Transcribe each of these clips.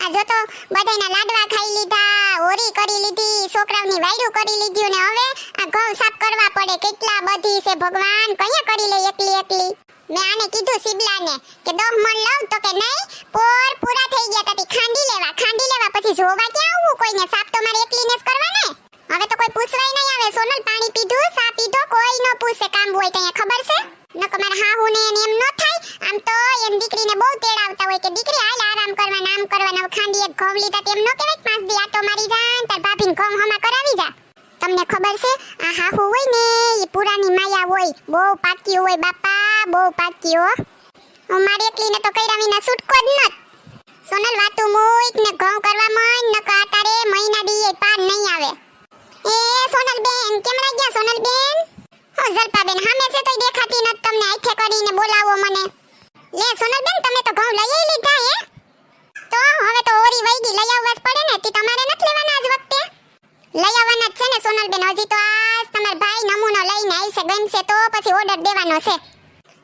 આ જો તો બધાયના લાડવા ખાઈ લીધા, હોરી કરી લીધી, છોકરાઓની વાયડું કરી લીધું ને હવે આ ઘઉં સાફ કરવા પડે. કેટલા બધી છે ભગવાન, કયા કરી લે એકલી એકલી. મેં આને કીધું સિબલાને કે 10 મણ લાવ તો કે નહીં, પોર પૂરા થઈ ગયા તાતી ખાંડી લેવા પછી જોવા ક્યાં આવું કોઈને, સાફ તો મારે એકલીને જ કરવા ને. હવે તો કોઈ પૂછવાય નહીં આવે. સોનલ પાણી પીધું, સા પીધો, કોઈ ન પૂછે. કામ હોય તો અહીંયા ખબર છે નકર મારા હાહુને એમ ન થાય. આમ તો એમ દીકરીને બહુ તેડાવતા હોય કે દીકરી હાલ આરામ કરવાના, આમ કરવાના. ખાંડી એક ઘઉં લીધા તેમ ન કહેવાય 5 દી આટો મારી જા તાર ભાભીને ઘઉં હમા કરાવી જા. તમને ખબર છે આ હાહુ હોય ને એ પુરાની માયા હોય, બહુ પાકી હોય બાપા, બહુ પાકી હો. મારી એકલીને તો કર્યા વિના છૂટકો જ નત. સોનલ વાતું મૂક ને ઘઉં કરવા માંડ નકર તારે મહિના દીએ પાર નહીં આવે. એ સોનલ બેન કેમ રહી ગયા? સોનલ બેન હો જલપા બેન હામે છે તોય દેખાતી નત. તમને આખે કરીને બોલાવો મને. લે સોનલ બેન તમે તો ઘઉં લઈ લીધા હે? તો હવે તો ઓરી વઈ ગઈ, લઈ આવવા જ પડે ને. તી તમારે નથી લેવાના આજ વખતે? લઈ આવવાના જ છે ને સોનલ બેન. હજી તો આજ તમાર ભાઈ નમૂનો લઈને આવશે, ગમશે તો પછી ઓર્ડર દેવાનો છે.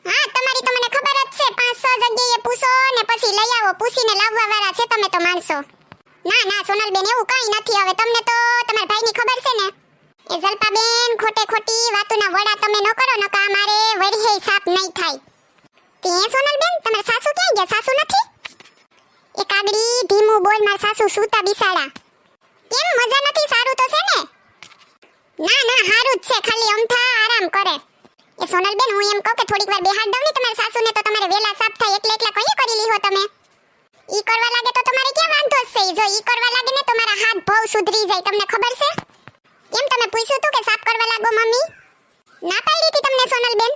હા તમારી તો મને ખબર જ છે. 5-6 જગ્યાએ પૂછો ને પછી લઈ આવો. પૂછીને લાવવા વાળા છે તમે તો માણસો. ના ના સોનલ બેન એવું કાઈ નથી. હવે તમને તો તમાર ભાઈની ખબર છે ને. એ જલપા બેન ખોટે ખોટી વાતુના વડા તમે ન કરો નકા મારે વરહે સાપ નહીં થાય. તે સોનલ બેન તમાર સાસુ ક્યાં ગયા? સાસુ નથી? એ કાગડી ધીમું બોલ, માર સાસુ સૂતા બિસાડા. કેમ મજા નથી? સારું તો છે ને? ના ના હારું જ છે, ખાલી અમથા આરામ કરે. એ સોનલ બેન હું એમ કહું કે થોડીક વાર બેહાડ દઉં ને તમારા સાસુને તો તમારે વેલા સાફ થાય. એકલા કઈ કરી લીહો તમે? ઈ કરવા લાગે તો તમારે ક્યાં વાંધો છે? જો ઈ કરવા લાગે ને તો મારા હાથ ભવ સુધરી જાય. તમને ખબર છે? કેમ તમે પૂછ્યું તું કે સાફ કરવા લાગો મમ્મી? ના પાડી હતી તમને સોનલ બેન?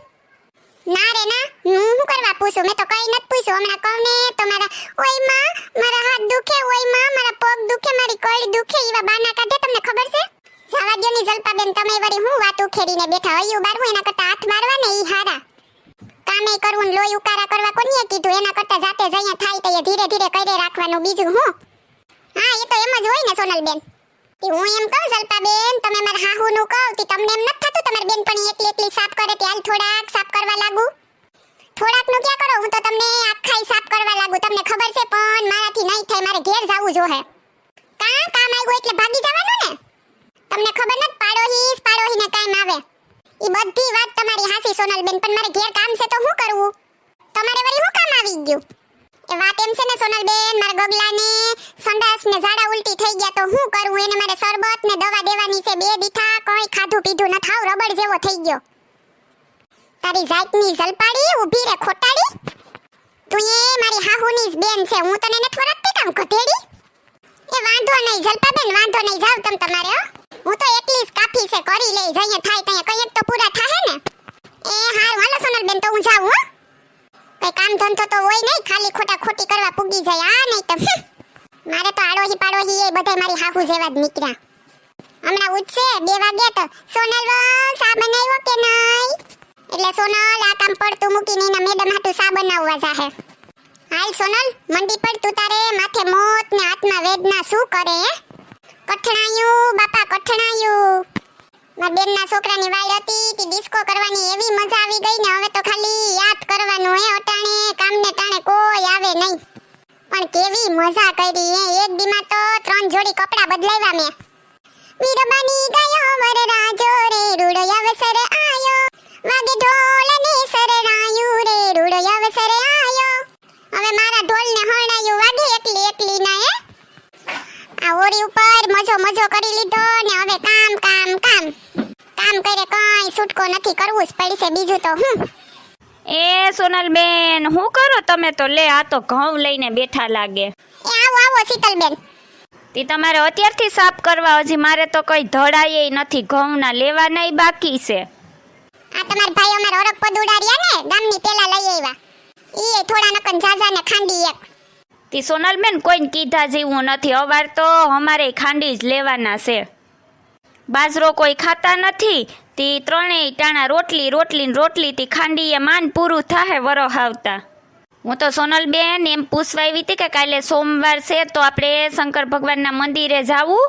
ના રે ના, હું શું કરવા પૂછું? મેં તો કઈ નથી પૂછ્યું. હમણાં કહું ને તો મારા ઓય માં મારા હાથ દુખે, ઓય માં મારા પગ દુખે, મારી કળ દુખે, એવા બાના કાઢે. તમને ખબર છે? જવા દ્યો ની જલપા બેન, તમે વળી હું વાત ઉખેડીને બેઠા. હૈયું બારવું એના કરતા હાથ મારવા ને ઈ હારા. કામે કરવું લોહી ઉકારા કરવા કોનીએ કીધું? એના કરતા જાતે જઈને થાય તો ધીરે ધીરે કરી રાખવાનું. બીજું હું? હા એ તો એમ જ હોય ને સોનલ બેન. હું એમ કહું જલપા બેન તમે મારા હાહુ નું કહો તી તમને એમ નથી થતું તમારી બેન પણ એકલી સાફ કરે તે હાલ થોડાક સાફ કરવા લાગુ? થોડાક નું ક્યાં કરો, હું તો તમને આખાઈ સાફ કરવા લાગુ. તમને ખબર છે પણ મારાથી નહીં થાય, મારે ઘેર જાવું જોહે. કામ આવ્યું એટલે ભાગી જવાનું ને. તમને ખબર નથી પાડોહીને કામ આવે. ઈ બધી વાત તમારી હાસી સોનલ બેન, પણ મારે ઘેર કામ છે તો શું કરવું? તમારે વળી શું કામ આવી ગયું? એ વાત એમ છે ને સોનલ બેન, મારા ગગલાને સંડાસ ને ઝાડા ઉલટી થઈ ગયા તો શું કરવું? એને મારે શરબત ને દવા દેવાની છે. 2 દીઠા કોઈ ખાધું પીધું ન થાવ, રબડ જેવો થઈ ગયો. તારી જાતની જલપાડી ઊભી રે ખોટાડી. તું એ મારી હાહુની જ બેન છે, હું તને નથી વરતતી કામ ગધેડી. એ વાંધો નહીં જલપા બેન, વાંધો નહીં, જાવ તમ તમારે. હો હું તો એકલી જ કાફી છે, કરી લઈ જઈએ થાય ત્યાં કઈ તો પૂરા થાહે ને. એ હારું હાલો સોનલ બેન તો હું જાઉં. હો કઈ કામ ધંધો તો હોય નહીં, ખાલી ખોટી કરવા પૂગી જાય. આ નહીં તો મારે તો આડોહી પાડોહી એ બધાય મારી હાહુ જેવા જ નીકળ્યા. હમણાં ઉઠશે 2 વાગે તો સોનલ સા બનાવ્યો કે નહીં? એટલે સોનલ આ કામ પડતું મૂકીને એના મેડમ હાટુ સા બનાવવા જાહે. હાલ સોનલ મંડી પડ તું તારે માથે મોત ને હાથમાં વેદના શું કરે? કઠણાયું બાપા કઠણાયું. મારા બેનના છોકરાની વાળ હતી તે ડિસ્કો કરવાની એવી મજા આવી ગઈ ને હવે તો ખાલી યાદ કરવાનું હે. અટાણે કામને ટાણે કોઈ આવે નહીં પણ કેવી મજા કરી હે. એક દીમાં તો 3 જોડી કપડા બદલાવ્યા મેં. વીરબાની ગયો વર રાજો રે રૂડો અવસર આયો, વાગે ઢોલ ને સરણાયું રે રૂડો અવસર આયો. હવે મારા ઢોલ ને હરણાયું વાગે એકલી ના હે. આ ઓરી ઉપર મજો કરી લીધો ને હવે કામ કરે કઈ છૂટકો નથી, કરવું જ પડશે. બીજું તો હું. એ સોનલ બેન શું કરો તમે તો? લે આ તો ઘઉં લઈને બેઠા લાગે. એ આવો શીતલ બેન. તે તમારે અત્યારથી સાફ કરવા? હજી મારે તો કઈ ધડાય નથી, ઘઉંના લેવાના બાકી છે. આ તમાર ભાઈ અમાર ઓરક પદુડારિયા ને ગામની પેલા લઈ આવ્યા. ઈ થોડા નકન જાજા ને ખાંડી એક. તી સોનલ બેન કોઈને કીધા જેવું નથી. અવાર તો અમારે ખાંડી જ લેવાના છે. બાજરો કોઈ ખાતા નથી. તી 3 ટાણા રોટલી તી ખાંડીએ માન પૂરું થાહે વરો આવતા. હું તો સોનલ બેન એમ પૂછવા આવી હતી કે કાલે સોમવાર છે તો આપણે શંકર ભગવાનના મંદિરે જાવું.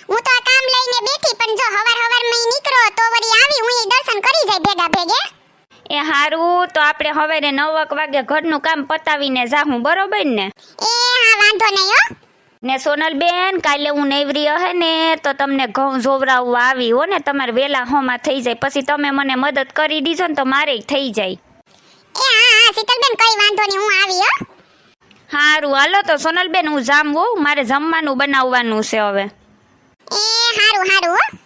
હું તો આ કામ લઈને બેઠી પણ જો હવાર માં નીકળો તો વળી આવી હું દર્શન કરી જાય ભેગા ભેગે. એ હારું તો આપણે હવારે 9 વાગે ઘરનું કામ પતાવીને જાહું, બરોબર ને? એ હા વાંધો નહીં હો. ને સોનલબેન કાલે હું નેવરી હે ને તો તમને ઘઉં જોવરાવવા આવી હો ને, તમારે વેલા હોમાં થઈ જાય, પછી તમે મને મદદ કરી દીજો ને તો મારે થઈ જાય. એ હા શીતલબેન કઈ વાંધો નહીં, હું આવી હો. હારું હાલો તો સોનલબેન હું જામ હો, મારે જમવાનું બનાવવાનું છે હવે. એ હારું હારું હો.